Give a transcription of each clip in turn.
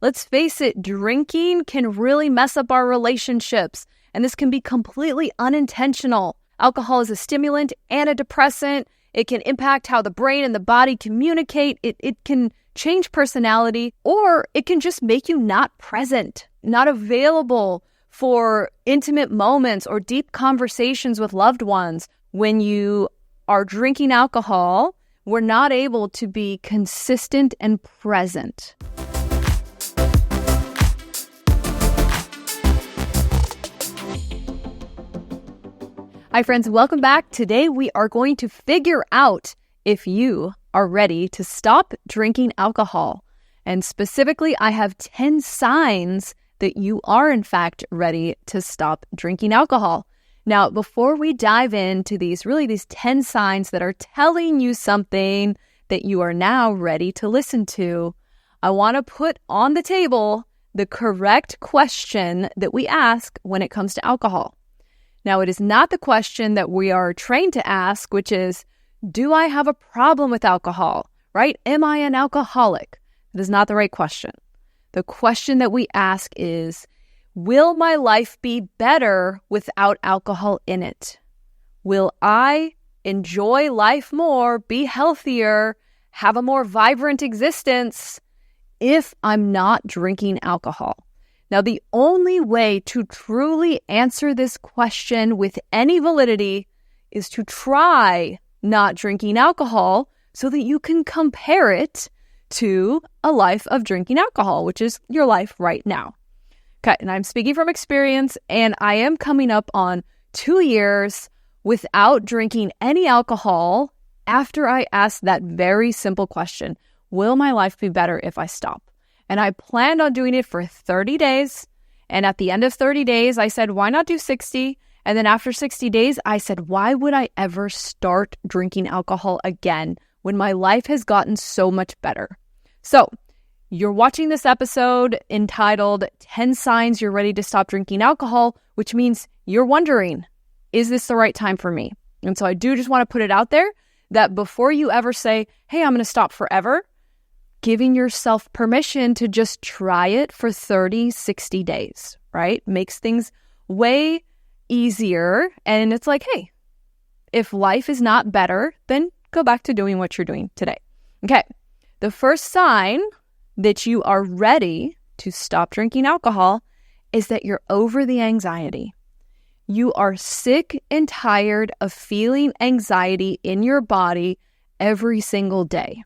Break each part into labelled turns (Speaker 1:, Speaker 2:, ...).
Speaker 1: Let's face it, drinking can really mess up our relationships, and this can be completely unintentional. Alcohol is a stimulant and a depressant. It can impact how the brain and the body communicate. It can change personality, or it can just make you not present, not available for intimate moments or deep conversations with loved ones. When you are drinking alcohol, we're not able to be consistent and present. Hi friends, welcome back. Today we are going to figure out if you are ready to stop drinking alcohol. And specifically, I have 10 signs that you are in fact ready to stop drinking alcohol. Now, before we dive into these 10 signs that are telling you something that you are now ready to listen to, I want to put on the table the correct question that we ask when it comes to alcohol. Now, it is not the question that we are trained to ask, which is, do I have a problem with alcohol, right? Am I an alcoholic? That is not the right question. The question that we ask is, will my life be better without alcohol in it? Will I enjoy life more, be healthier, have a more vibrant existence if I'm not drinking alcohol? Now, the only way to truly answer this question with any validity is to try not drinking alcohol so that you can compare it to a life of drinking alcohol, which is your life right now. Okay, and I'm speaking from experience, and I am coming up on 2 years without drinking any alcohol after I asked that very simple question, will my life be better if I stop? And I planned on doing it for 30 days. And at the end of 30 days, I said, why not do 60? And then after 60 days, I said, why would I ever start drinking alcohol again when my life has gotten so much better? So you're watching this episode entitled 10 Signs You're Ready to Stop Drinking Alcohol, which means you're wondering, is this the right time for me? And so I do just want to put it out there that before you ever say, hey, I'm going to stop forever, giving yourself permission to just try it for 30, 60 days, right? Makes things way easier. And it's like, hey, if life is not better, then go back to doing what you're doing today. Okay, the first sign that you are ready to stop drinking alcohol is that you're over the anxiety. You are sick and tired of feeling anxiety in your body every single day.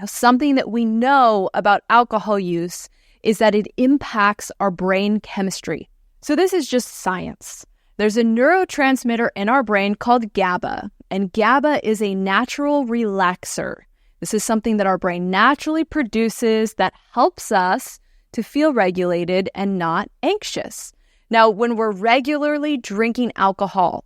Speaker 1: Now, something that we know about alcohol use is that it impacts our brain chemistry. So this is just science. There's a neurotransmitter in our brain called GABA, and GABA is a natural relaxer. This is something that our brain naturally produces that helps us to feel regulated and not anxious. Now, when we're regularly drinking alcohol,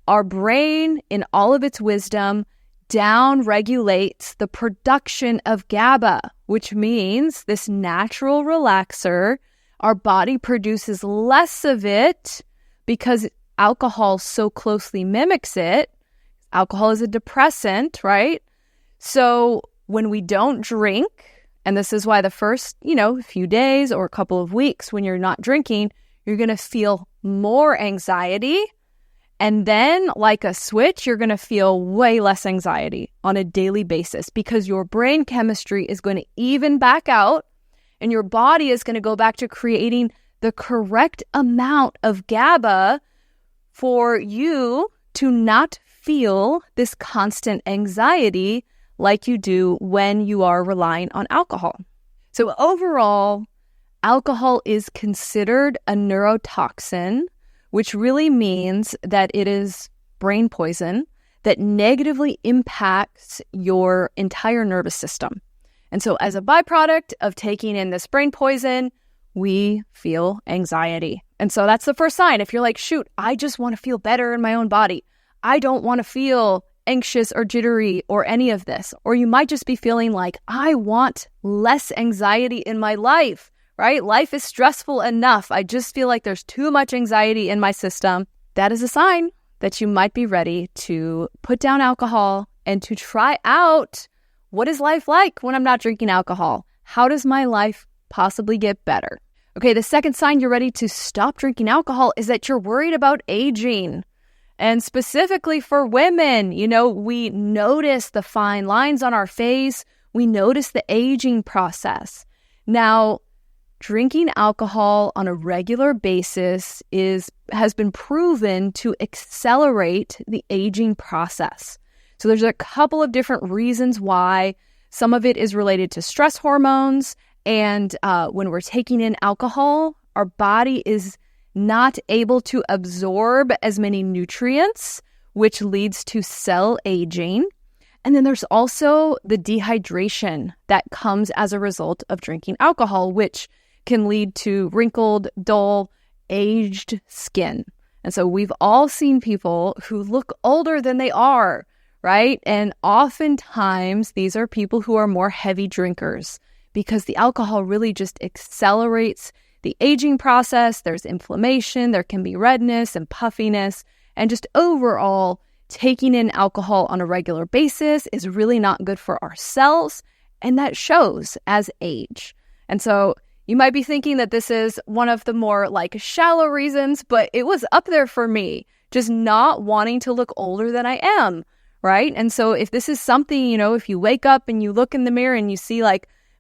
Speaker 1: our brain, in all of its wisdom, down-regulates the production of GABA, which means this natural relaxer, our body produces less of it because alcohol so closely mimics it. Alcohol is a depressant, right? So when we don't drink, and this is why the first, few days or a couple of weeks when you're not drinking, you're going to feel more anxiety. And then, like a switch, you're going to feel way less anxiety on a daily basis because your brain chemistry is going to even back out and your body is going to go back to creating the correct amount of GABA for you to not feel this constant anxiety like you do when you are relying on alcohol. So overall, alcohol is considered a neurotoxin, which really means that it is brain poison that negatively impacts your entire nervous system. And so as a byproduct of taking in this brain poison, we feel anxiety. And so that's the first sign. If you're like, shoot, I just want to feel better in my own body. I don't want to feel anxious or jittery or any of this. Or you might just be feeling like, I want less anxiety in my life, right? Life is stressful enough. I just feel like there's too much anxiety in my system. That is a sign that you might be ready to put down alcohol and to try out, what is life like when I'm not drinking alcohol? How does my life possibly get better. Okay, the second sign you're ready to stop drinking alcohol is that you're worried about aging. And specifically for women, we notice the fine lines on our face. We notice the aging process. Now, drinking alcohol on a regular basis has been proven to accelerate the aging process. So there's a couple of different reasons why. Some of it is related to stress hormones. And when we're taking in alcohol, our body is not able to absorb as many nutrients, which leads to cell aging. And then there's also the dehydration that comes as a result of drinking alcohol, which can lead to wrinkled, dull, aged skin. And so we've all seen people who look older than they are, right? And oftentimes these are people who are more heavy drinkers because the alcohol really just accelerates the aging process. There's inflammation, there can be redness and puffiness, and just overall taking in alcohol on a regular basis is really not good for our cells, and that shows as age. And so you might be thinking that this is one of the more shallow reasons, but it was up there for me, just not wanting to look older than I am, right? And so if this is something, if you wake up and you look in the mirror and you see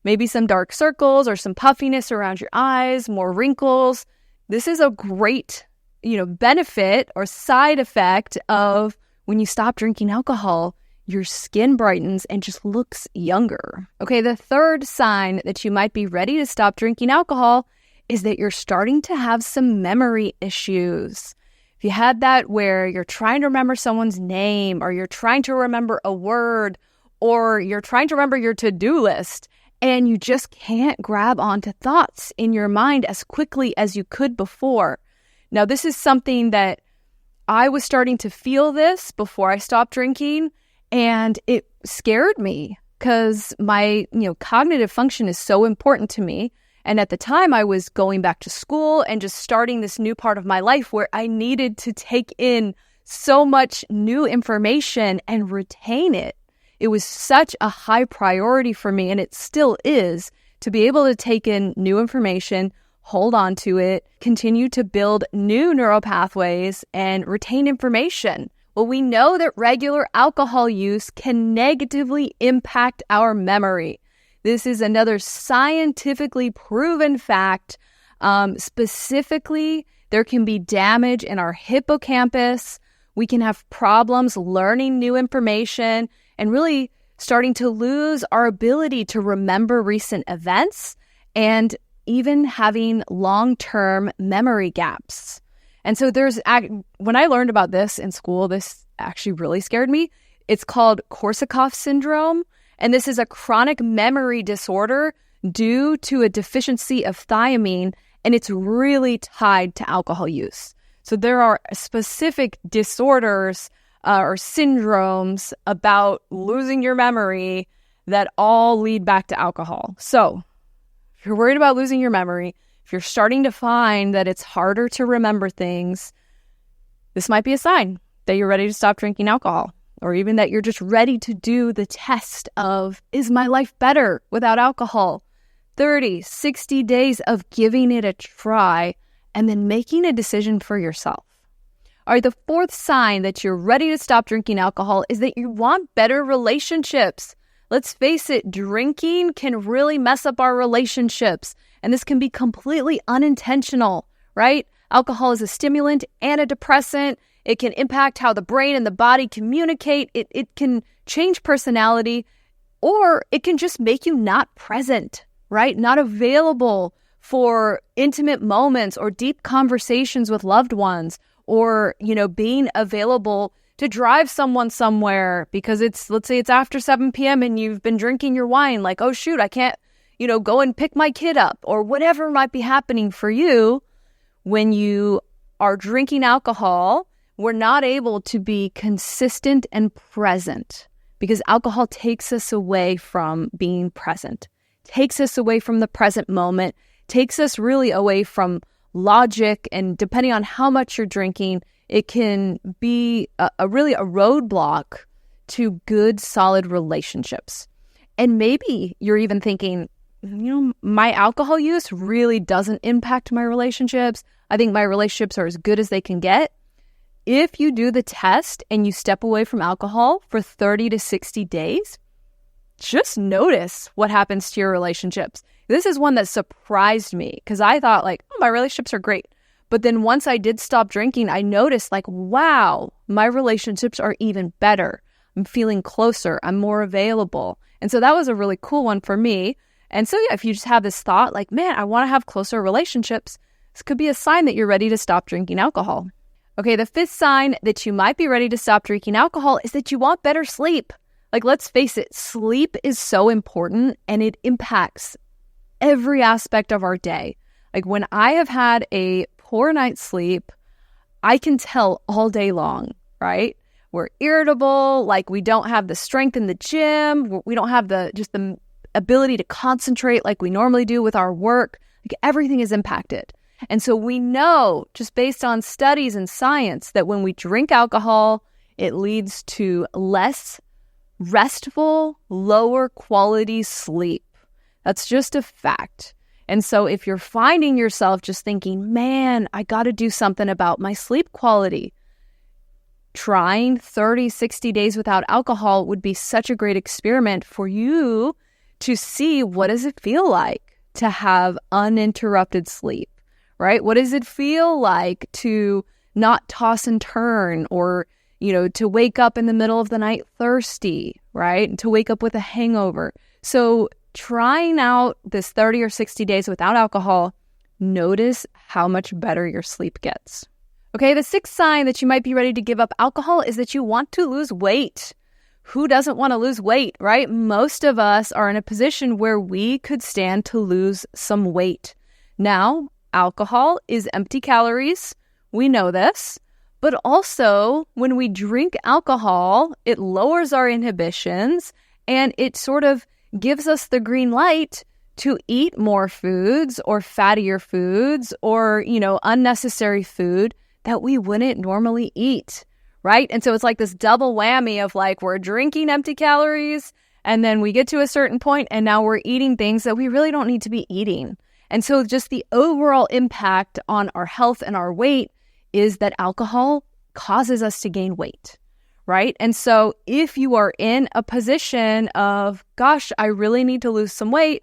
Speaker 1: maybe some dark circles or some puffiness around your eyes, more wrinkles, this is a great, benefit or side effect of when you stop drinking alcohol, your skin brightens and just looks younger. Okay, the third sign that you might be ready to stop drinking alcohol is that you're starting to have some memory issues. If you had that where you're trying to remember someone's name, or you're trying to remember a word, or you're trying to remember your to-do list, and you just can't grab onto thoughts in your mind as quickly as you could before. Now, this is something that I was starting to feel this before I stopped drinking, and it scared me because my, cognitive function is so important to me. And at the time, I was going back to school and just starting this new part of my life where I needed to take in so much new information and retain it. It was such a high priority for me, and it still is, to be able to take in new information, hold on to it, continue to build new neural pathways, and retain information. Well, we know that regular alcohol use can negatively impact our memory. This is another scientifically proven fact. Specifically, there can be damage in our hippocampus. We can have problems learning new information and really starting to lose our ability to remember recent events and even having long-term memory gaps. And so when I learned about this in school, this actually really scared me. It's called Korsakoff syndrome, and this is a chronic memory disorder due to a deficiency of thiamine, and it's really tied to alcohol use. So there are specific disorders or syndromes about losing your memory that all lead back to alcohol. So if you're worried about losing your memory, if you're starting to find that it's harder to remember things, this might be a sign that you're ready to stop drinking alcohol, or even that you're just ready to do the test of, is my life better without alcohol? 30, 60 days of giving it a try and then making a decision for yourself. All right, the fourth sign that you're ready to stop drinking alcohol is that you want better relationships. Let's face it, drinking can really mess up our relationships, and this can be completely unintentional, right? Alcohol is a stimulant and a depressant. It can impact how the brain and the body communicate. It can change personality, or it can just make you not present, right? Not available for intimate moments or deep conversations with loved ones, or, being available to drive someone somewhere because let's say it's after 7 p.m. and you've been drinking your wine, oh shoot, I can't, go and pick my kid up, or whatever might be happening for you. When you are drinking alcohol, we're not able to be consistent and present because alcohol takes us away from being present, takes us away from the present moment, takes us really away from logic, and depending on how much you're drinking, it can be a roadblock to good, solid relationships. And maybe you're even thinking, my alcohol use really doesn't impact my relationships. I think my relationships are as good as they can get. If you do the test and you step away from alcohol for 30 to 60 days, just notice what happens to your relationships. This is one that surprised me because I thought my relationships are great. But then once I did stop drinking, I noticed wow, my relationships are even better. I'm feeling closer. I'm more available. And so that was a really cool one for me. And so if you just have this thought man, I want to have closer relationships, this could be a sign that you're ready to stop drinking alcohol. Okay, the fifth sign that you might be ready to stop drinking alcohol is that you want better sleep. Let's face it, sleep is so important and it impacts every aspect of our day. When I have had a poor night's sleep, I can tell all day long, right? We're irritable, we don't have the strength in the gym, we don't have the ability to concentrate like we normally do with our work. Everything is impacted. And so we know, just based on studies and science, that when we drink alcohol, it leads to less restful, lower quality sleep. That's just a fact. And so if you're finding yourself just thinking, man, I got to do something about my sleep quality, trying 30, 60 days without alcohol would be such a great experiment for you to see what does it feel like to have uninterrupted sleep. Right? What does it feel like to not toss and turn or, to wake up in the middle of the night thirsty, right? And to wake up with a hangover. So trying out this 30 or 60 days without alcohol, notice how much better your sleep gets. Okay, the sixth sign that you might be ready to give up alcohol is that you want to lose weight. Who doesn't want to lose weight, right? Most of us are in a position where we could stand to lose some weight. Now, alcohol is empty calories. We know this. But also, when we drink alcohol, it lowers our inhibitions and it sort of gives us the green light to eat more foods or fattier foods or, unnecessary food that we wouldn't normally eat, right? And so it's this double whammy of we're drinking empty calories and then we get to a certain point and now we're eating things that we really don't need to be eating. And so just the overall impact on our health and our weight is that alcohol causes us to gain weight, right? And so if you are in a position of, gosh, I really need to lose some weight,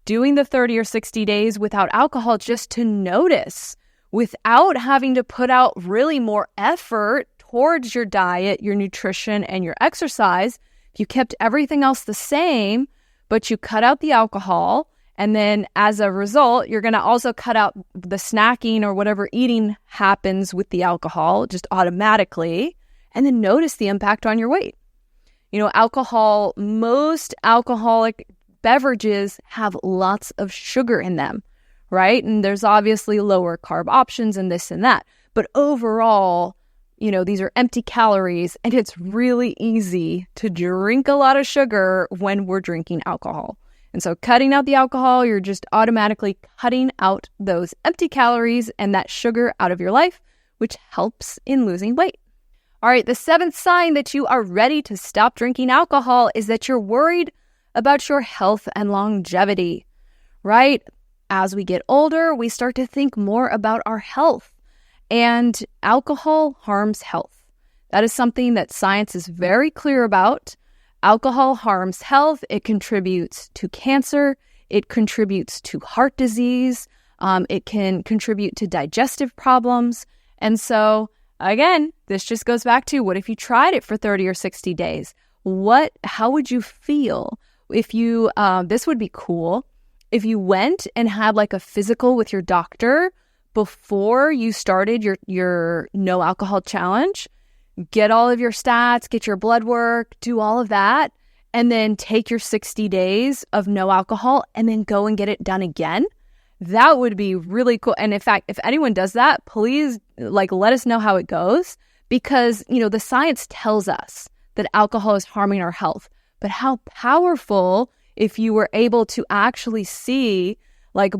Speaker 1: doing the 30 or 60 days without alcohol just to notice without having to put out really more effort towards your diet, your nutrition, and your exercise, if you kept everything else the same, but you cut out the alcohol. And then as a result, you're going to also cut out the snacking or whatever eating happens with the alcohol just automatically. And then notice the impact on your weight. Most alcoholic beverages have lots of sugar in them, right? And there's obviously lower carb options and this and that. But overall, these are empty calories and it's really easy to drink a lot of sugar when we're drinking alcohol. And so cutting out the alcohol, you're just automatically cutting out those empty calories and that sugar out of your life, which helps in losing weight. All right, the seventh sign that you are ready to stop drinking alcohol is that you're worried about your health and longevity, right? As we get older, we start to think more about our health, and alcohol harms health. That is something that science is very clear about. Alcohol harms health. It contributes to cancer. It contributes to heart disease. It can contribute to digestive problems. And so, again, this just goes back to, what if you tried it for 30 or 60 days? How would you feel if you, this would be cool, if you went and had a physical with your doctor before you started your no alcohol challenge, get all of your stats, get your blood work, do all of that, and then take your 60 days of no alcohol and then go and get it done again. That would be really cool. And in fact, if anyone does that, please let us know how it goes, because, the science tells us that alcohol is harming our health. But how powerful if you were able to actually see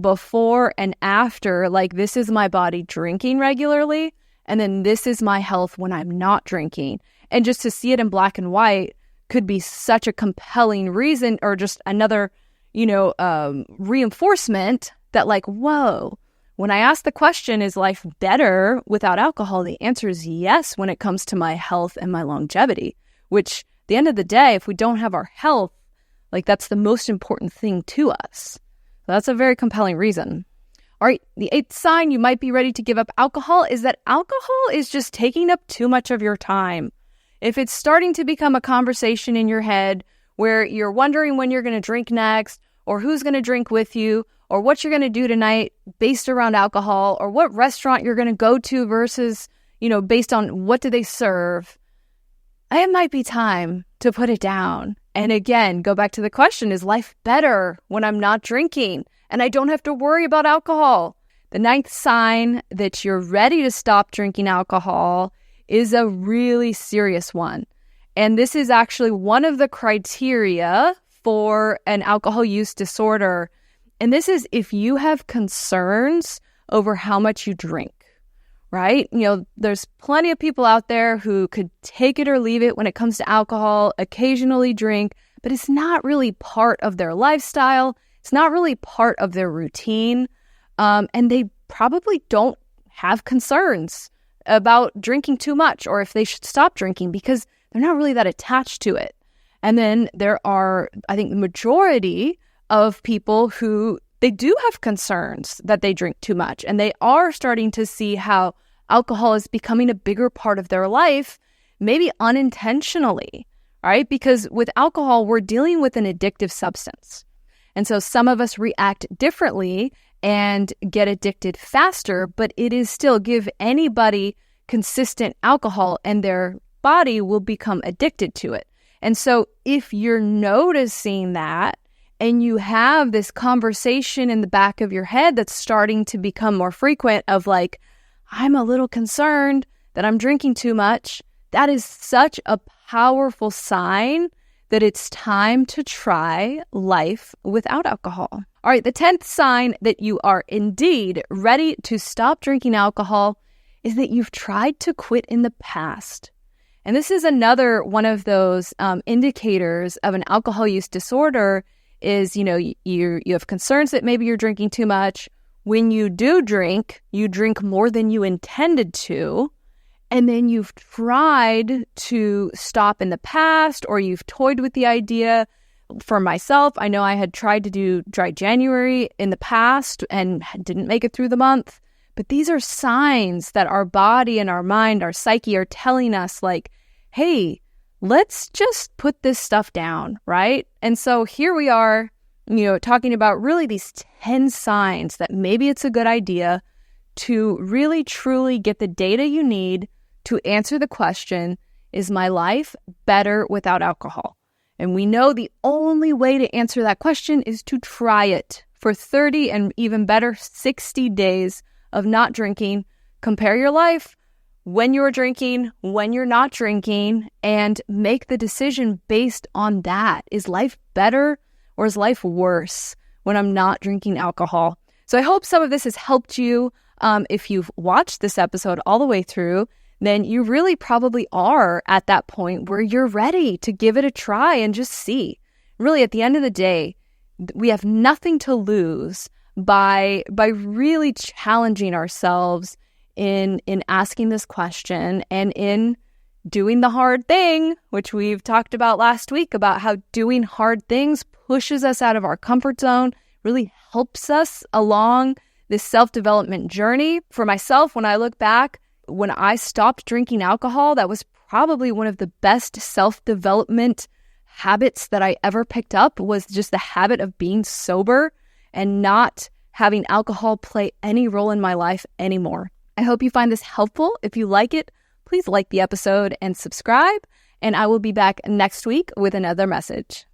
Speaker 1: before and after, this is my body drinking regularly, and then this is my health when I'm not drinking. And just to see it in black and white could be such a compelling reason, or just another, reinforcement that like, whoa, when I ask the question, is life better without alcohol? The answer is yes when it comes to my health and my longevity, which at the end of the day, if we don't have our health, like that's the most important thing to us. So that's a very compelling reason. All right, the 8th sign you might be ready to give up alcohol is that alcohol is just taking up too much of your time. If it's starting to become a conversation in your head where you're wondering when you're going to drink next, or who's going to drink with you, or what you're going to do tonight based around alcohol, or what restaurant you're going to go to versus, based on what do they serve, it might be time to put it down. And again, go back to the question, is life better when I'm not drinking and I don't have to worry about alcohol? The 9th sign that you're ready to stop drinking alcohol is a really serious one. And this is actually one of the criteria for an alcohol use disorder. And this is if you have concerns over how much you drink, right? There's plenty of people out there who could take it or leave it when it comes to alcohol, occasionally drink, but it's not really part of their lifestyle. It's not really part of their routine. And they probably don't have concerns about drinking too much or if they should stop drinking because they're not really that attached to it. And then there are, I think, the majority of people who they do have concerns that they drink too much, and they are starting to see how alcohol is becoming a bigger part of their life, maybe unintentionally, right? Because with alcohol, we're dealing with an addictive substance. And so some of us react differently and get addicted faster, but it is still, give anybody consistent alcohol and their body will become addicted to it. And so if you're noticing that and you have this conversation in the back of your head that's starting to become more frequent of like, I'm a little concerned that I'm drinking too much, that is such a powerful sign that it's time to try life without alcohol. All right, the 10th sign that you are indeed ready to stop drinking alcohol is that you've tried to quit in the past. And this is another one of those indicators of an alcohol use disorder is, you have concerns that maybe you're drinking too much. When you do drink, you drink more than you intended to. And then you've tried to stop in the past or you've toyed with the idea. For myself, I know I had tried to do dry January in the past and didn't make it through the month. But these are signs that our body and our mind, our psyche are telling us like, hey, let's just put this stuff down, right? And so here we are, talking about really these 10 signs that maybe it's a good idea to really truly get the data you need to answer the question, is my life better without alcohol? And we know the only way to answer that question is to try it for 30 and even better, 60 days of not drinking. Compare your life when you're drinking, when you're not drinking, and make the decision based on that. Is life better or is life worse when I'm not drinking alcohol? So I hope some of this has helped you. If you've watched this episode all the way through, then you really probably are at that point where you're ready to give it a try and just see. Really, at the end of the day, we have nothing to lose by really challenging ourselves in asking this question and in doing the hard thing, which we've talked about last week about how doing hard things pushes us out of our comfort zone, really helps us along this self-development journey. For myself, when I look back, when I stopped drinking alcohol, that was probably one of the best self-development habits that I ever picked up, was just the habit of being sober and not having alcohol play any role in my life anymore. I hope you find this helpful. If you like it, please like the episode and subscribe, and I will be back next week with another message.